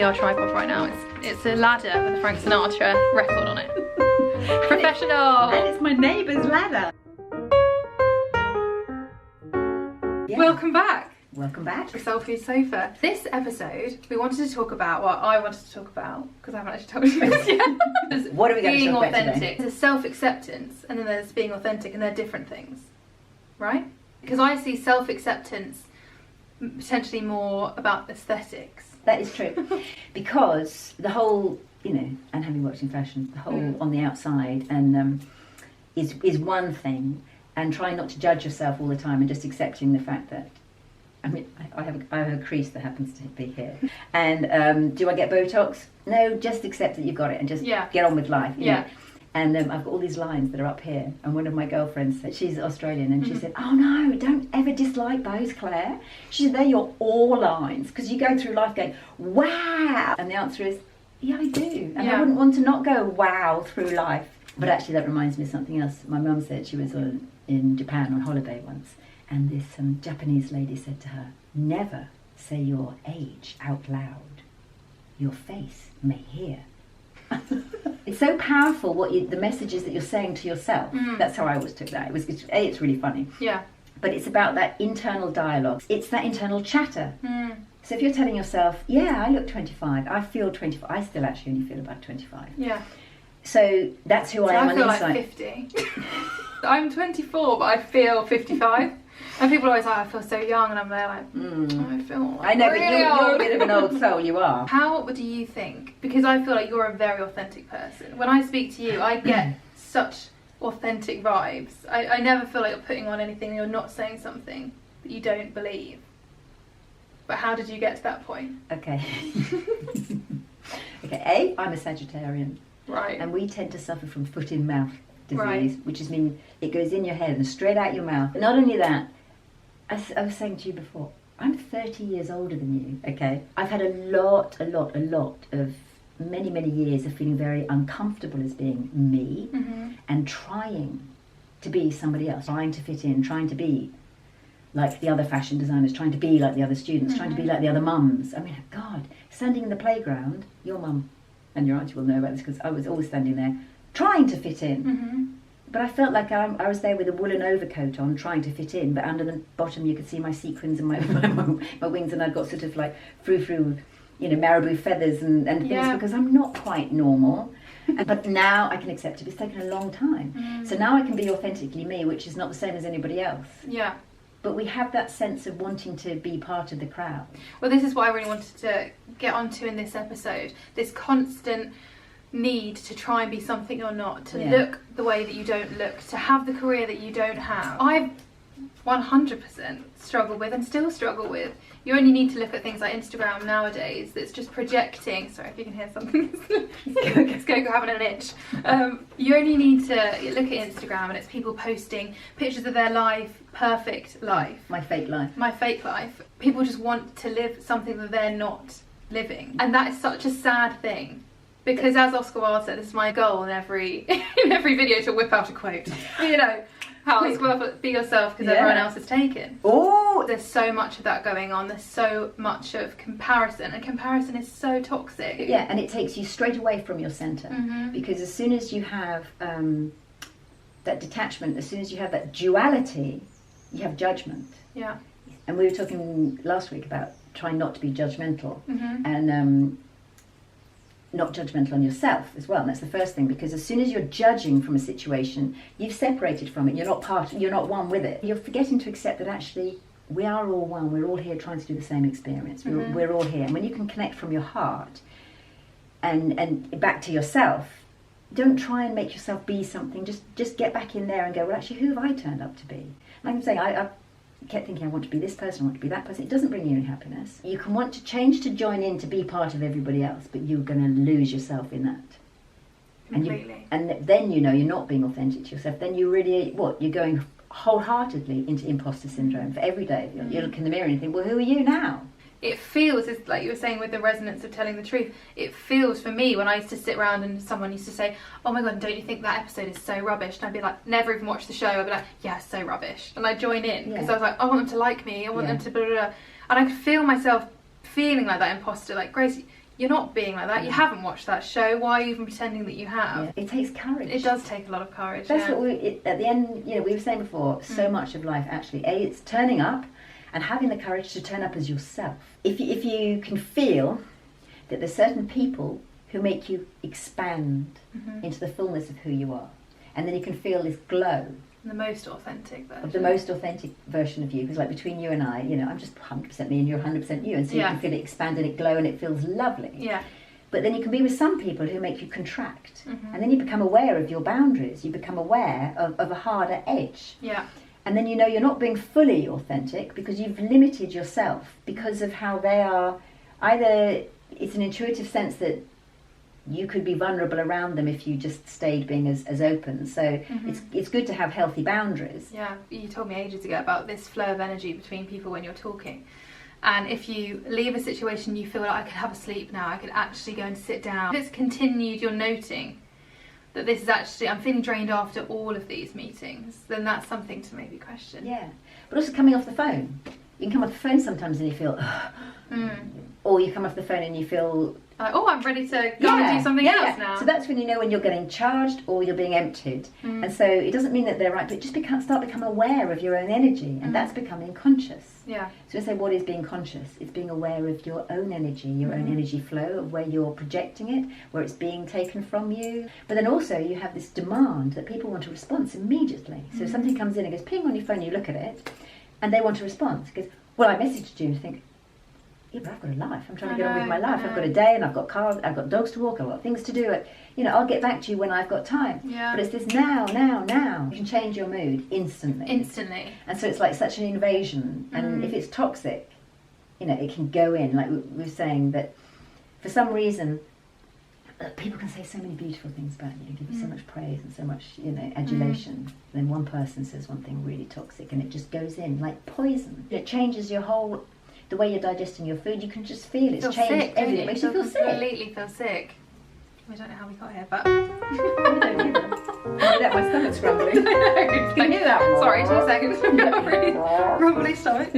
see our tripod right now. It's a ladder with a Frank Sinatra record on it. Professional! And it's my neighbour's ladder. Yeah. Welcome back. Welcome back. To Soul Food Sofa. This episode, we wanted to talk about, well, I wanted to talk about, because I haven't actually told you this yet. What are we going to being talk about authentic. today? There's self-acceptance and then there's being authentic, and they're different things, right? Because I see self-acceptance potentially more about aesthetics. That is true. Because the whole, you know, and having worked in fashion, the whole on the outside and is one thing, and trying not to judge yourself all the time and just accepting the fact that, I mean, I have a crease that happens to be here. And do I get Botox? No, just accept that you've got it and just get on with life. You know? And I've got all these lines that are up here. And one of my girlfriends said, she's Australian, and she said, oh no, don't ever dislike those, Claire. She said, they're your all lines. Because you go through life going, wow. And the answer is, yeah, I do. And I wouldn't want to not go wow through life. But actually that reminds me of something else. My mum said she was in Japan on holiday once. And this Japanese lady said to her, never say your age out loud. Your face may hear. It's so powerful the messages that you're saying to yourself. That's how I always took that. It's really funny. Yeah. But it's about that internal dialogue. It's that internal chatter. So if you're telling yourself, yeah, I look 25, I feel 25, I still actually only feel about 25. Yeah. So that's who I am on the inside. I feel like 50. I'm 24, but I feel 55. And people are always like, I feel so young, and I'm there like, I feel like I know, really but you're a old. bit of an old soul, you are. How do you think? Because I feel like you're a very authentic person. When I speak to you, I get such authentic vibes. I never feel like you're putting on anything, you're not saying something that you don't believe. But how did you get to that point? Okay. Okay, I'm a Sagittarian. Right. And we tend to suffer from foot in mouth disease, which is mean it goes in your head and straight out your mouth. But not only that, I was saying to you before, I'm 30 years older than you, okay? I've had a lot of many years of feeling very uncomfortable as being me and trying to be somebody else, trying to fit in, trying to be like the other fashion designers, trying to be like the other students, trying to be like the other mums. I mean, God, standing in the playground, your mum and your auntie will know about this because I was always standing there trying to fit in. But I felt like I was there with a woolen overcoat on, trying to fit in, but under the bottom you could see my sequins and my wings, and I'd got sort of like frou-frou, you know, marabou feathers and things, because I'm not quite normal. But now I can accept it. It's taken a long time. So now I can be authentically me, which is not the same as anybody else. Yeah. But we have that sense of wanting to be part of the crowd. Well, this is what I really wanted to get onto in this episode. This constant need to try and be something you're not, to look the way that you don't look, to have the career that you don't have. I've 100% struggled with and still struggle with. You only need to look at things like Instagram nowadays that's just projecting. Sorry if you can hear something. It's going having an itch. You only need to look at Instagram and it's people posting pictures of their life, perfect life. My fake life. My fake life. People just want to live something that they're not living. And that is such a sad thing. Because as Oscar Wilde said, this is my goal in every video to whip out a quote. You know, how Oscar Wilde, be yourself because everyone else is taken. Oh, there's so much of that going on. There's so much of comparison, and comparison is so toxic. Yeah, and it takes you straight away from your centre. Because as soon as you have that detachment, as soon as you have that duality, you have judgment. Yeah. And we were talking last week about trying not to be judgmental. And not judgmental on yourself as well, and that's the first thing, because as soon as you're judging from a situation, you've separated from it, you're not one with it. You're forgetting to accept that actually we are all one, we're all here trying to do the same experience, we're all here. And when you can connect from your heart and back to yourself, don't try and make yourself be something, just get back in there and go, well actually who have I turned up to be? Like I'm saying, I kept thinking I want to be this person, I want to be that person. It doesn't bring you any happiness. You can want to change to join in to be part of everybody else, but you're going to lose yourself in that. Completely. And then you know you're not being authentic to yourself. Then you really, you're going wholeheartedly into imposter syndrome for every day. You look in the mirror and you think, well, who are you now? It feels, it's like you were saying with the resonance of telling the truth, it feels for me when I used to sit around and someone used to say, oh my god, don't you think that episode is so rubbish? And I'd be like, never even watched the show. I'd be like, yeah, it's so rubbish. And I'd join in because I was like, I want them to like me, I want them to blah, blah, blah. And I could feel myself feeling like that imposter, like, Grace, you're not being like that. You haven't watched that show. Why are you even pretending that you have? Yeah. It takes courage. It does take a lot of courage. That's what at the end, you know, we were saying before, so much of life actually, it's turning up and having the courage to turn up as yourself. If you can feel that there's certain people who make you expand into the fullness of who you are, and then you can feel this glow. The most authentic version. Of the most authentic version of you, because like between you and I, you know, I'm just 100% me and you're 100% you, and so you can feel it expand and it glow and it feels lovely. Yeah. But then you can be with some people who make you contract, and then you become aware of your boundaries. You become aware of a harder edge. Yeah. And then you know you're not being fully authentic because you've limited yourself because of how they are. Either it's an intuitive sense that you could be vulnerable around them if you just stayed being as open. So it's good to have healthy boundaries. Yeah, you told me ages ago about this flow of energy between people when you're talking. And if you leave a situation you feel like, I could have a sleep now, I could actually go and sit down. If it's continued, you're noting that this is actually, I'm feeling drained after all of these meetings, then that's something to maybe question. Yeah, but also coming off the phone. You can come off the phone sometimes and you feel, or you come off the phone and you feel, oh, I'm ready to go and do something else now. So that's when you know when you're getting charged or you're being emptied. And so it doesn't mean that they're right, but just start become aware of your own energy, and that's becoming conscious. Yeah. So we say, what is being conscious? It's being aware of your own energy, your own energy flow, of where you're projecting it, where it's being taken from you. But then also you have this demand that people want a response immediately. So if something comes in and goes ping on your phone, you look at it, and they want a response. Because, well, I messaged you, and you think, yeah, but I've got a life. I'm trying to get on with my life. I've got a day, and I've got cars, I've got dogs to walk, I've got things to do. You know, I'll get back to you when I've got time. Yeah. But it's this now. You can change your mood instantly. Instantly. And so it's like such an invasion. And if it's toxic, you know, it can go in. Like we were saying that for some reason, people can say so many beautiful things about you, give you so much praise and so much, you know, adulation. Then one person says one thing really toxic, and it just goes in like poison. It changes your whole, the way you're digesting your food. You can just feel it's changed everything. It makes you feel sick. Completely feel sick. We don't know how we got here, but I don't either. Oh, my stomach's grumbling. Can you hear that one? Sorry, 2 seconds. Really rumbly stomach.